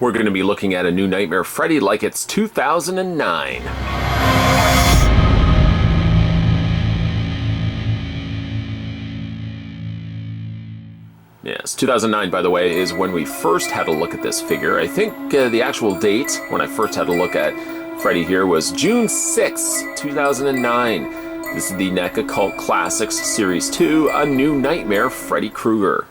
We're going to be looking at a new Nightmare Freddy like it's 2009. Yes, 2009, by the way, is when we first had a look at this figure. I think the actual date when I first had a look at Freddy here was June 6, 2009. This is the NECA Cult Classics Series 2, A New Nightmare Freddy Krueger.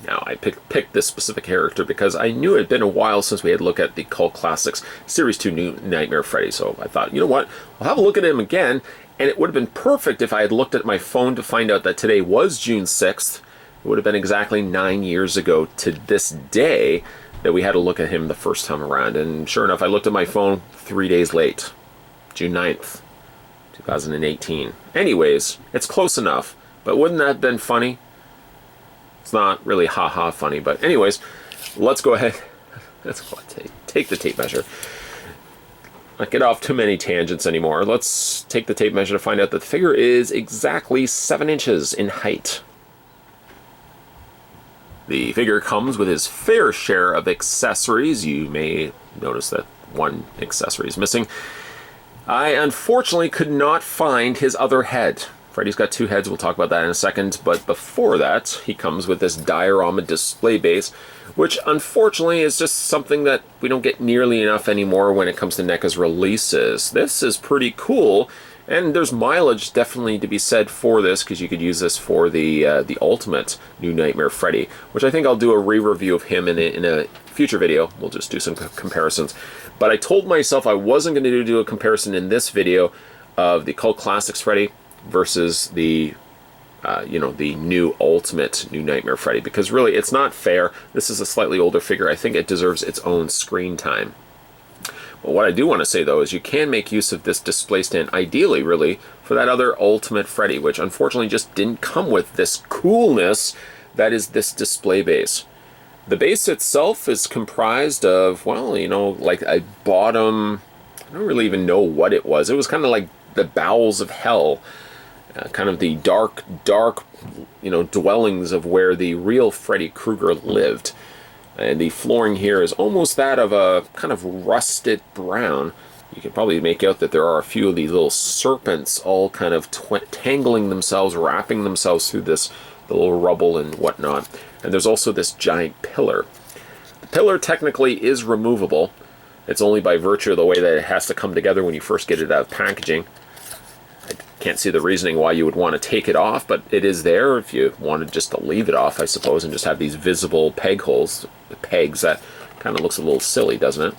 Now, I picked this specific character because I knew it had been a while since we had looked at the Cult Classics Series 2 New Nightmare Freddy, so I thought, you know what, I'll have a look at him again, and it would have been perfect if I had looked at my phone to find out that today was June 6th. It would have been exactly 9 years ago to this day that we had a look at him the first time around, and sure enough, I looked at my phone 3 days late, June 9th, 2018. Anyways, it's close enough, but wouldn't that have been funny? It's not really ha-ha funny, but anyways, let's go ahead. Let's take the tape measure. Not get off too many tangents anymore. Let's take the tape measure to find out that the figure is exactly 7 inches in height. The figure comes with his fair share of accessories. You may notice that one accessory is missing. I unfortunately could not find his other head. Freddy's got 2 heads, we'll talk about that in a second, but before that, he comes with this diorama display base, which unfortunately is just something that we don't get nearly enough anymore when it comes to NECA's releases. This is pretty cool, and there's mileage definitely to be said for this, because you could use this for the ultimate New Nightmare Freddy, which I think I'll do a re-review of him in a future video. We'll just do some comparisons. But I told myself I wasn't going to do a comparison in this video of the Cult Classics Freddy versus the the new ultimate New Nightmare Freddy, because really it's not fair. This is a slightly older figure. I think it deserves its own screen time. But what I do want to say though is you can make use of this display stand ideally really for that other ultimate Freddy, which unfortunately just didn't come with this coolness that is this display base. The base itself is comprised of, well, like a bottom, I don't really even know what it was. It was kind of like the bowels of hell. Kind of the dark, dwellings of where the real Freddy Krueger lived. And the flooring here is almost that of a kind of rusted brown. You can probably make out that there are a few of these little serpents all kind of tangling themselves, wrapping themselves through the little rubble and whatnot. And there's also this giant pillar. The pillar technically is removable. It's only by virtue of the way that it has to come together when you first get it out of packaging. I can't see the reasoning why you would want to take it off, but it is there if you wanted just to leave it off, I suppose, and just have these visible peg holes, pegs. That kind of looks a little silly, doesn't it?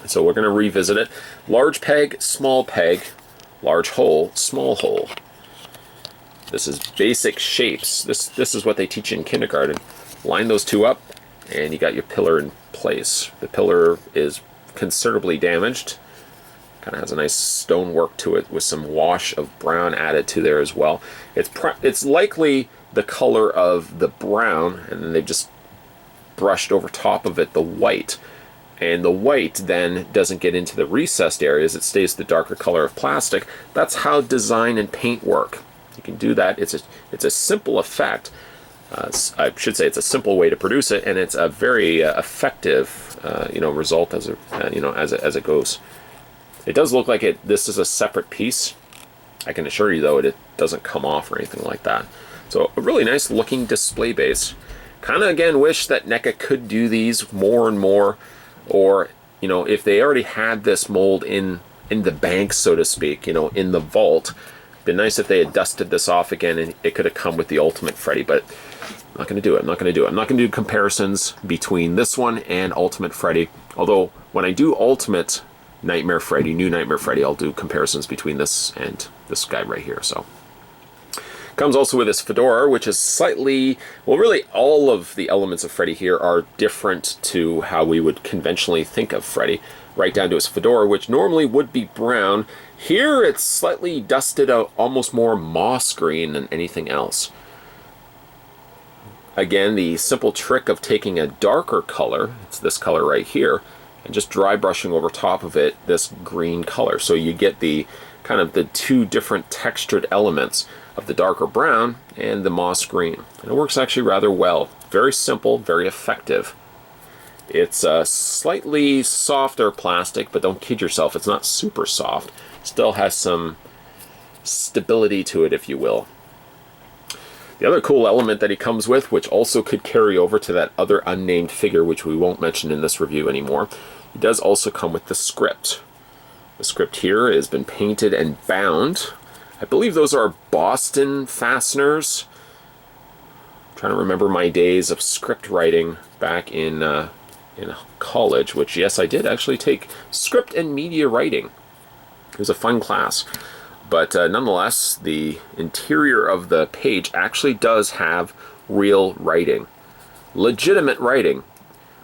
So we're going to revisit it. Large peg, large hole, small hole. This is basic shapes. This is what they teach you in kindergarten. Line those two up, and you got your pillar in place. The pillar is considerably damaged. Kind of has a nice stonework to it with some wash of brown added to there as well. It's likely the color of the brown, and then they've just brushed over top of it the white. And the white then doesn't get into the recessed areas. It stays the darker color of plastic. That's how design and paint work. You can do that. It's a simple effect. I should say it's a simple way to produce it, and it's a very effective result as it goes. It does look like this is a separate piece. I can assure you though it doesn't come off or anything like that. So a really nice looking display base. Kind of again wish that NECA could do these more and more, or if they already had this mold in the bank, so to speak, in the vault. It'd be nice if they had dusted this off again and it could have come with the Ultimate Freddy, but I'm not going to do it. I'm not going to do comparisons between this one and Ultimate Freddy. Although when I do Ultimate Nightmare Freddy, New Nightmare Freddy, I'll do comparisons between this and this guy right here. So comes also with this fedora, which is slightly, well, really all of the elements of Freddy here are different to how we would conventionally think of Freddy, right down to his fedora, which normally would be brown. Here it's slightly dusted out, almost more moss green than anything else. Again, the simple trick of taking a darker color, it's this color right here, and just dry brushing over top of it this green color. So you get the kind of the two different textured elements of the darker brown and the moss green. And it works actually rather well. Very simple, very effective. It's a slightly softer plastic, but don't kid yourself, it's not super soft. Still has some stability to it, if you will. The other cool element that he comes with, which also could carry over to that other unnamed figure, which we won't mention in this review anymore, he does also come with the script. The script here has been painted and bound. I believe those are Boston fasteners. I'm trying to remember my days of script writing back in college, which, yes, I did actually take script and media writing. It was a fun class. But nonetheless, the interior of the page actually does have real writing. Legitimate writing,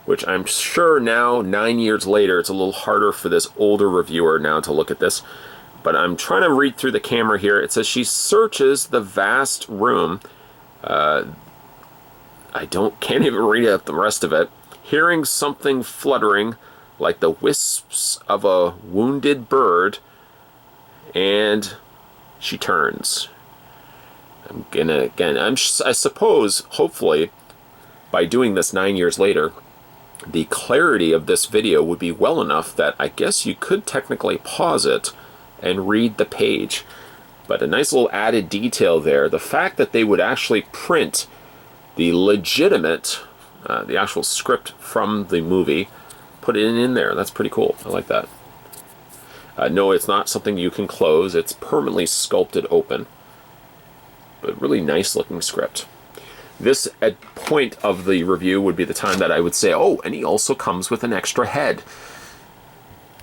which I'm sure now, 9 years later, it's a little harder for this older reviewer now to look at this. But I'm trying to read through the camera here. It says she searches the vast room. Can't even read out the rest of it. Hearing something fluttering like the wisps of a wounded bird, and she turns. I suppose, hopefully, by doing this 9 years later, the clarity of this video would be well enough that I guess you could technically pause it and read the page. But a nice little added detail there, the fact that they would actually print the legitimate, the actual script from the movie, put it in there. That's pretty cool. I like that. No, it's not something you can close. It's permanently sculpted open. But really nice looking script. This at point of the review would be the time that I would say, oh, and he also comes with an extra head.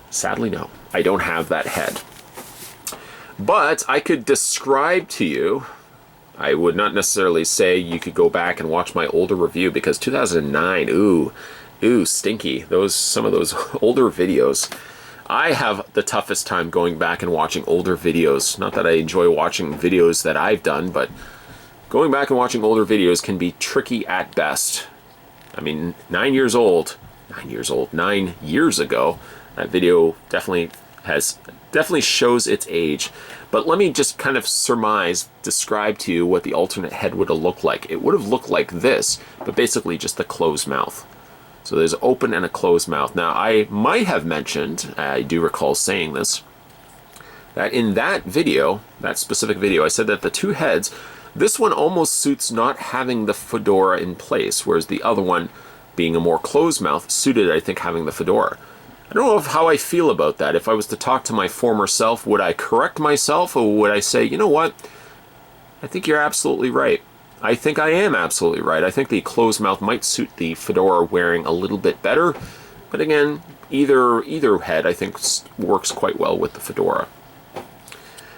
Sadly, no. I don't have that head. But I could describe to you, I would not necessarily say you could go back and watch my older review, because 2009, ooh, stinky. Some of those older videos. I have the toughest time going back and watching older videos. Not that I enjoy watching videos that I've done, but going back and watching older videos can be tricky at best. I mean, 9 years ago, that video definitely shows its age. But let me just kind of describe to you what the alternate head would have looked like. It would have looked like this, but basically just a closed mouth. So there's an open and a closed mouth. Now, I might have mentioned, I do recall saying this, that in that video, that specific video, I said that the two heads, this one almost suits not having the fedora in place, whereas the other one, being a more closed mouth, suited, I think, having the fedora. I don't know how I feel about that. If I was to talk to my former self, would I correct myself, or would I say, you know what, I think you're absolutely right. I think I am absolutely right. I think the closed mouth might suit the fedora wearing a little bit better. But again, either head I think works quite well with the fedora.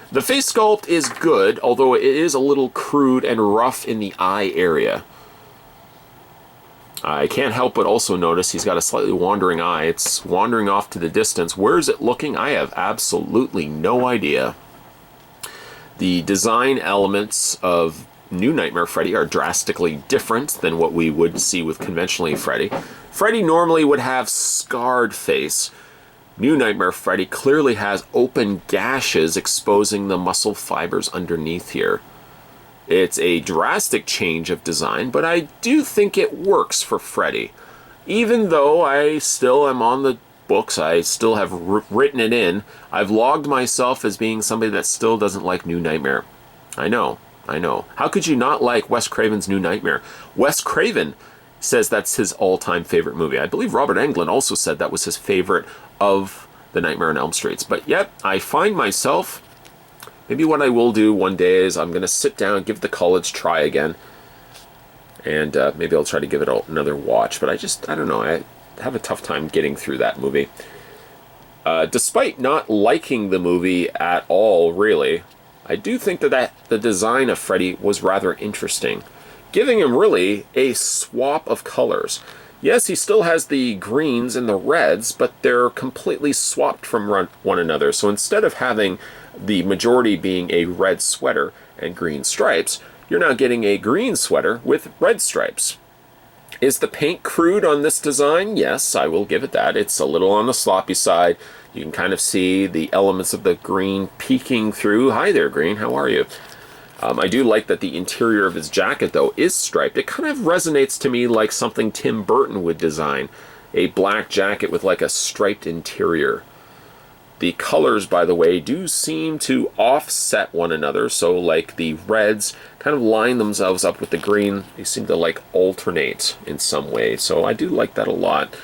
The face sculpt is good, although it is a little crude and rough in the eye area. I can't help but also notice he's got a slightly wandering eye. It's wandering off to the distance. Where is it looking? I have absolutely no idea. The design elements of New Nightmare Freddy are drastically different than what we would see with conventionally Freddy. Freddy normally would have scarred face. New Nightmare Freddy clearly has open gashes exposing the muscle fibers underneath here. It's a drastic change of design, but I do think it works for Freddy. Even though I still am on the books, I still have written it in, I've logged myself as being somebody that still doesn't like New Nightmare. I know. How could you not like Wes Craven's New Nightmare? Wes Craven says that's his all-time favorite movie. I believe Robert Englund also said that was his favorite of the Nightmare on Elm Streets. But yet, I find myself, maybe what I will do one day is I'm going to sit down, give the college try again, and maybe I'll try to give it another watch. But I don't know, I have a tough time getting through that movie. Despite not liking the movie at all, really, I do think that the design of Freddy was rather interesting, giving him really a swap of colors. Yes, he still has the greens and the reds, but they're completely swapped from one another. So instead of having the majority being a red sweater and green stripes, you're now getting a green sweater with red stripes. Is the paint crude on this design? Yes, I will give it that. It's a little on the sloppy side. You can kind of see the elements of the green peeking through. Hi there, green. How are you? I do like that the interior of his jacket, though, is striped. It kind of resonates to me like something Tim Burton would design. a black jacket with like a striped interior. The colors, by the way, do seem to offset one another. So like the reds kind of line themselves up with the green. They seem to like alternate in some way. So I do like that a lot.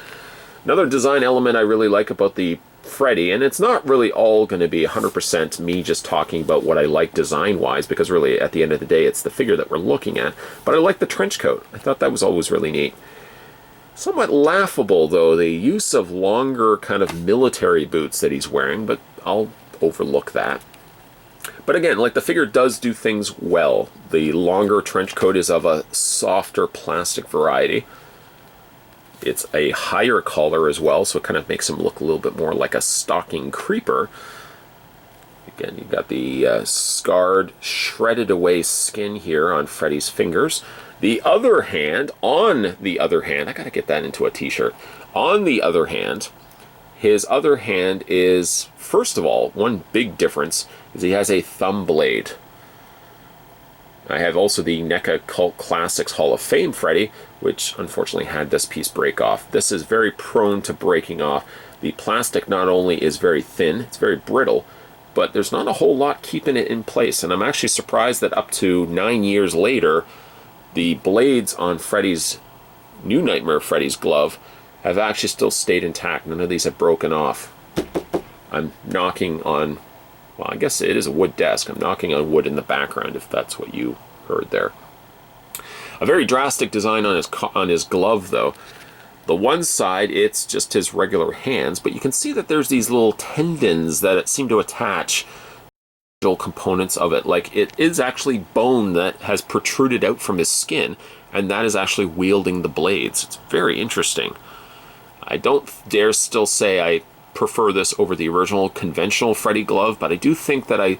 Another design element I really like about the Freddy, and it's not really all going to be 100% me just talking about what I like design-wise, because really at the end of the day it's the figure that we're looking at, but I like the trench coat. I thought that was always really neat. Somewhat laughable, though, the use of longer kind of military boots that he's wearing, but I'll overlook that. But again, like, the figure does do things well. The longer trench coat is of a softer plastic variety. It's a higher collar as well, so it kind of makes him look a little bit more like a stalking creeper. Again, you've got the scarred, shredded away skin here on Freddy's fingers. On the other hand, I gotta get that into a t-shirt. On the other hand, his other hand is, first of all, one big difference is he has a thumb blade. I have also the NECA Cult Classics Hall of Fame Freddy, which unfortunately had this piece break off. This is very prone to breaking off. The plastic not only is very thin, it's very brittle, but there's not a whole lot keeping it in place. And I'm actually surprised that up to 9 years later, the blades on Freddy's New Nightmare Freddy's glove have actually still stayed intact. None of these have broken off. I'm knocking on, well, I guess it is a wood desk. I'm knocking on wood in the background, if that's what you heard there. A very drastic design on his glove, though. The one side, it's just his regular hands, but you can see that there's these little tendons that seem to attach components of it. Like, it is actually bone that has protruded out from his skin, and that is actually wielding the blades. It's very interesting. I don't dare still say I prefer this over the original conventional Freddy glove, but I do think that I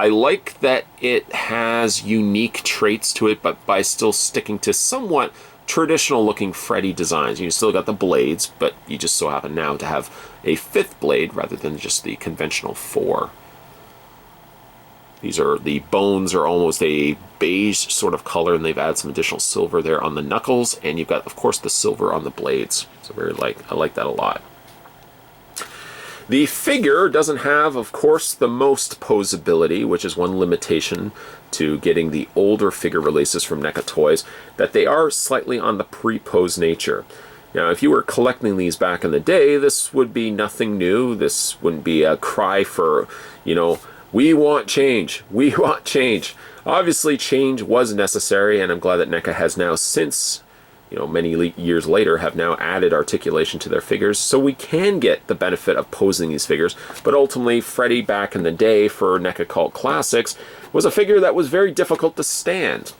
like that it has unique traits to it, but by still sticking to somewhat traditional looking Freddy designs. You still got the blades, but you just so happen now to have a fifth blade rather than just the conventional 4. The bones are almost a beige sort of color, and they've added some additional silver there on the knuckles, and you've got, of course, the silver on the blades. So I like that a lot. The figure doesn't have, of course, the most posability, which is one limitation to getting the older figure releases from NECA Toys, that they are slightly on the pre-pose nature. Now, if you were collecting these back in the day, this would be nothing new. This wouldn't be a cry for, we want change. We want change. Obviously, change was necessary, and I'm glad that NECA has now, since many years later, have now added articulation to their figures, so we can get the benefit of posing these figures. But ultimately, Freddy back in the day for NECA Cult Classics was a figure that was very difficult to stand.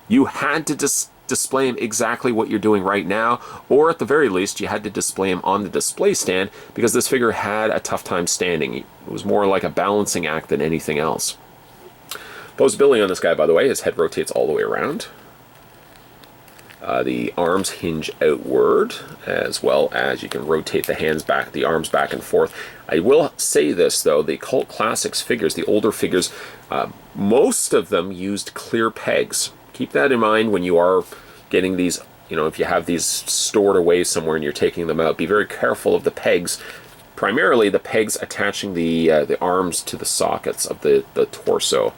You had to display him exactly what you're doing right now, or at the very least, you had to display him on the display stand, because this figure had a tough time standing. It was more like a balancing act than anything else. Posability on this guy, by the way, his head rotates all the way around. The arms hinge outward, as well as you can rotate the arms back and forth. I will say this, though, the Cult Classics figures, the older figures, most of them used clear pegs. Keep that in mind when you are getting these, if you have these stored away somewhere and you're taking them out. Be very careful of the pegs, primarily the pegs attaching the arms to the sockets of the torso.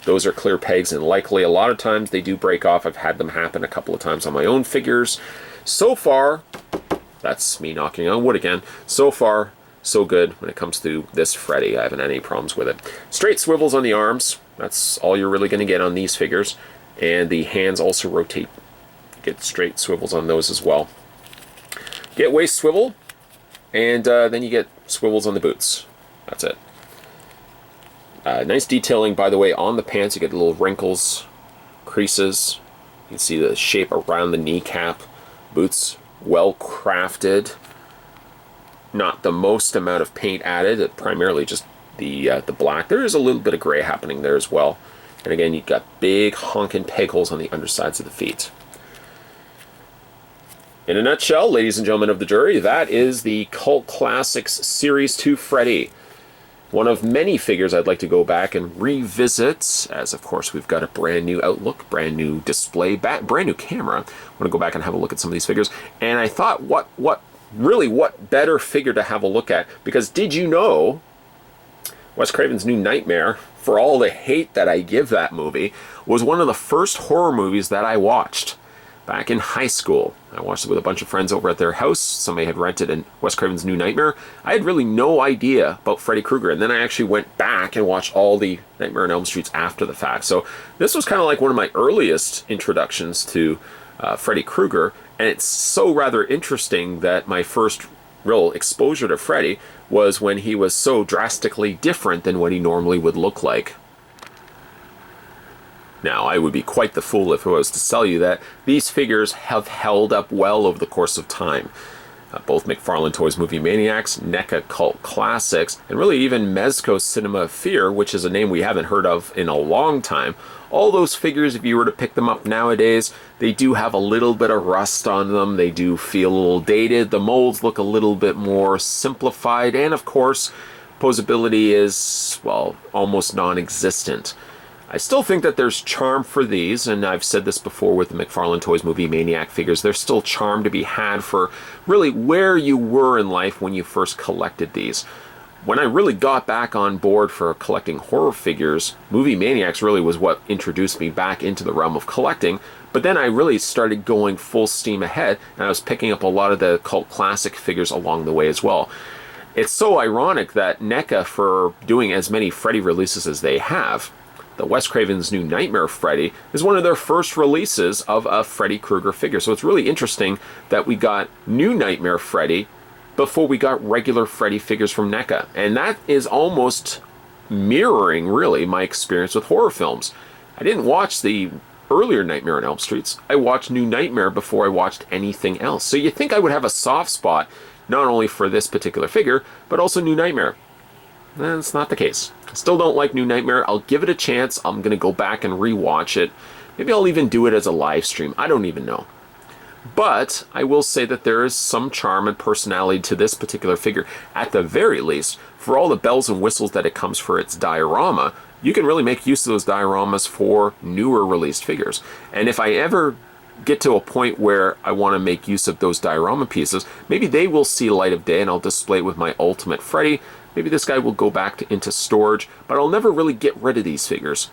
Those are clear pegs, and likely a lot of times they do break off. I've had them happen a couple of times on my own figures. So far, that's me knocking on wood again, so far, so good when it comes to this Freddy. I haven't had any problems with it. Straight swivels on the arms. That's all you're really going to get on these figures. And the hands also rotate. Get straight swivels on those as well. Get waist swivel, and then you get swivels on the boots. That's it. Nice detailing, by the way, on the pants. You get the little wrinkles, creases. You can see the shape around the kneecap. Boots, well crafted. Not the most amount of paint added, primarily just the black. There is a little bit of gray happening there as well. And again, you've got big honking peg holes on the undersides of the feet. In a nutshell, ladies and gentlemen of the jury, that is the Cult Classics Series 2 Freddy. One of many figures I'd like to go back and revisit, as of course we've got a brand new outlook, brand new display, brand new camera. I want to go back and have a look at some of these figures. And I thought what really, what better figure to have a look at? Because did you know Wes Craven's New Nightmare, for all the hate that I give that movie, was one of the first horror movies that I watched back in high school. I watched it with a bunch of friends over at their house. Somebody had rented in Wes Craven's New Nightmare. I had really no idea about Freddy Krueger, and then I actually went back and watched all the Nightmare on Elm Streets after the fact. So this was kind of like one of my earliest introductions to Freddy Krueger, and it's so rather interesting that my first real exposure to Freddy was when he was so drastically different than what he normally would look like. Now, I would be quite the fool if I was to tell you that these figures have held up well over the course of time. Both McFarlane Toys Movie Maniacs, NECA Cult Classics, and really even Mezco Cinema of Fear, which is a name we haven't heard of in a long time. All those figures, if you were to pick them up nowadays, they do have a little bit of rust on them. They do feel a little dated. The molds look a little bit more simplified. And of course, posability is, well, almost non-existent. I still think that there's charm for these, and I've said this before with the McFarlane Toys Movie Maniac figures. There's still charm to be had for really where you were in life when you first collected these. When I really got back on board for collecting horror figures, Movie Maniacs really was what introduced me back into the realm of collecting. But then I really started going full steam ahead, and I was picking up a lot of the cult classic figures along the way as well. It's so ironic that NECA, for doing as many Freddy releases as they have, the Wes Craven's New Nightmare Freddy is one of their first releases of a Freddy Krueger figure. So it's really interesting that we got New Nightmare Freddy before we got regular Freddy figures from NECA. And that is almost mirroring, really, my experience with horror films. I didn't watch the earlier Nightmare on Elm Streets. I watched New Nightmare before I watched anything else. So you'd think I would have a soft spot, not only for this particular figure, but also New Nightmare. That's not the case. I still don't like New Nightmare. I'll give it a chance. I'm going to go back and rewatch it. Maybe I'll even do it as a live stream. I don't even know. But I will say that there is some charm and personality to this particular figure. At the very least, for all the bells and whistles that it comes for its diorama, you can really make use of those dioramas for newer released figures. And if I ever get to a point where I want to make use of those diorama pieces, maybe they will see light of day and I'll display it with my Ultimate Freddy. Maybe this guy will go back into storage, but I'll never really get rid of these figures.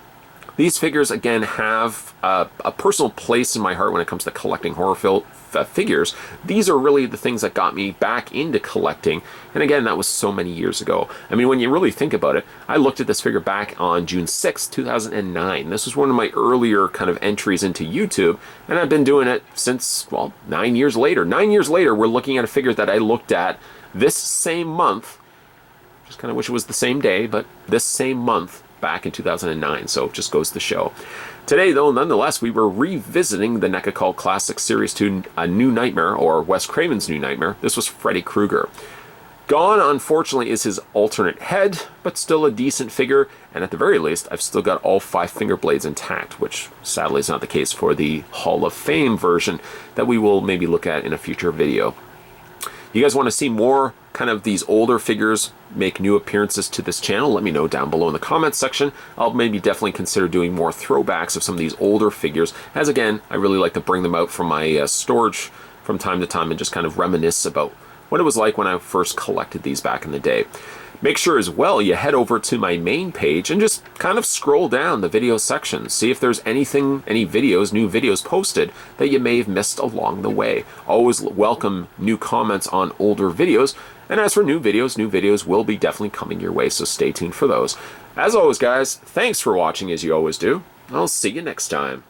These figures, again, have a personal place in my heart when it comes to collecting horror figures. These are really the things that got me back into collecting, and again, that was so many years ago. I mean, when you really think about it, I looked at this figure back on June 6th, 2009. This was one of my earlier kind of entries into YouTube, and I've been doing it since, well, 9 years later. 9 years later, we're looking at a figure that I looked at this same month. Just kind of wish it was the same day, but this same month back in 2009, so it just goes to show. Today, though, nonetheless, we were revisiting the NECA Cult Classic Series 2 A New Nightmare, or Wes Craven's New Nightmare. This was Freddy Krueger. Gone, unfortunately, is his alternate head, but still a decent figure, and at the very least, I've still got all 5 finger blades intact, which sadly is not the case for the Hall of Fame version that we will maybe look at in a future video. You guys want to see more kind of these older figures make new appearances to this channel? Let me know down below in the comments section. I'll maybe definitely consider doing more throwbacks of some of these older figures, as again, I really like to bring them out from my storage from time to time and just kind of reminisce about what it was like when I first collected these back in the day. Make sure as well you head over to my main page and just kind of scroll down the video section. See if there's anything, any videos, new videos posted that you may have missed along the way. Always welcome new comments on older videos. And as for new videos will be definitely coming your way, so stay tuned for those. As always, guys, thanks for watching as you always do. I'll see you next time.